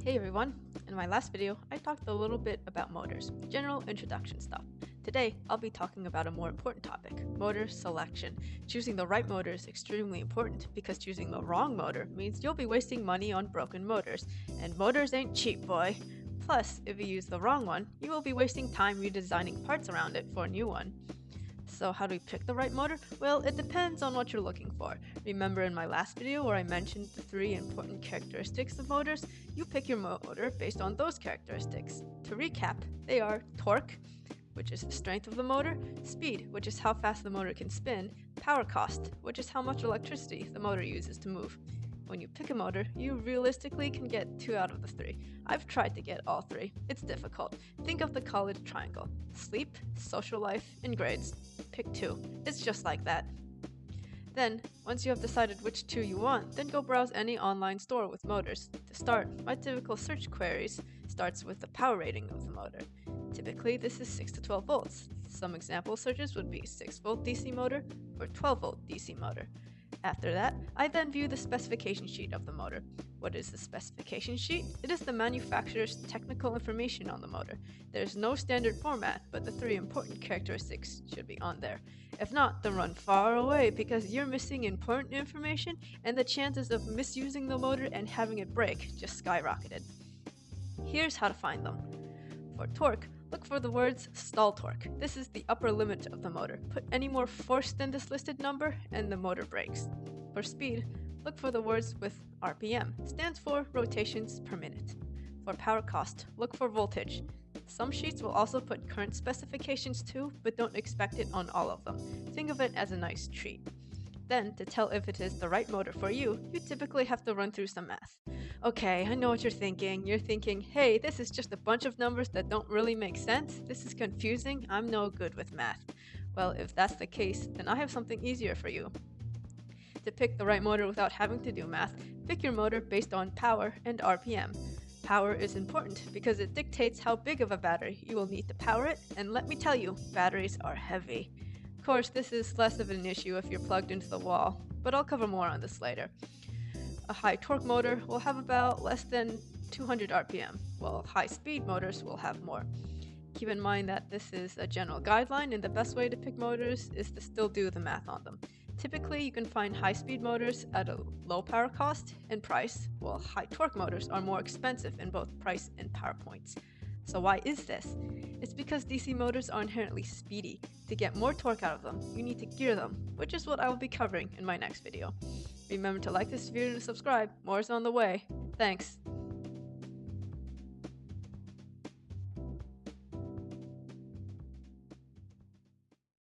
Hey everyone! In my last video, I talked a little bit about motors, general introduction stuff. Today, I'll be talking about a more important topic, motor selection. Choosing the right motor is extremely important because choosing the wrong motor means you'll be wasting money on broken motors, and motors ain't cheap, boy. Plus, if you use the wrong one, you will be wasting time redesigning parts around it for a new one. So how do we pick the right motor? Well, it depends on what you're looking for. Remember in my last video where I mentioned the 3 important characteristics of motors? You pick your motor based on those characteristics. To recap, they are torque, which is the strength of the motor, speed, which is how fast the motor can spin, power cost, which is how much electricity the motor uses to move. When you pick a motor, you realistically can get 2 out of the 3. I've tried to get all 3. It's difficult. Think of the college triangle. Sleep, social life, and grades. Pick 2. It's just like that. Then, once you have decided which 2 you want, then go browse any online store with motors. To start, my typical search queries starts with the power rating of the motor. Typically, this is 6 to 12 volts. Some example searches would be 6 volt DC motor or 12 volt DC motor. After that, I then view the specification sheet of the motor. What is the specification sheet? It is the manufacturer's technical information on the motor. There is no standard format, but the 3 important characteristics should be on there. If not, then run far away because you're missing important information and the chances of misusing the motor and having it break just skyrocketed. Here's how to find them. For torque, look for the words stall torque. This is the upper limit of the motor. Put any more force than this listed number and the motor breaks. For speed, look for the words with RPM. Stands for rotations per minute. For power cost, look for voltage. Some sheets will also put current specifications too, but don't expect it on all of them. Think of it as a nice treat. Then, to tell if it is the right motor for you, you typically have to run through some math. Okay, I know what you're thinking. You're thinking, hey, this is just a bunch of numbers that don't really make sense. This is confusing. I'm no good with math. Well, if that's the case, then I have something easier for you. To pick the right motor without having to do math, pick your motor based on power and RPM. Power is important because it dictates how big of a battery you will need to power it, and let me tell you, batteries are heavy. Of course, this is less of an issue if you're plugged into the wall, but I'll cover more on this later. A high torque motor will have about less than 200 RPM, while high speed motors will have more. Keep in mind that this is a general guideline and the best way to pick motors is to still do the math on them. Typically, you can find high-speed motors at a low power cost and price, while high torque motors are more expensive in both price and power points. So why is this? It's because DC motors are inherently speedy. To get more torque out of them, you need to gear them, which is what I will be covering in my next video. Remember to like this video and subscribe. More is on the way. Thanks.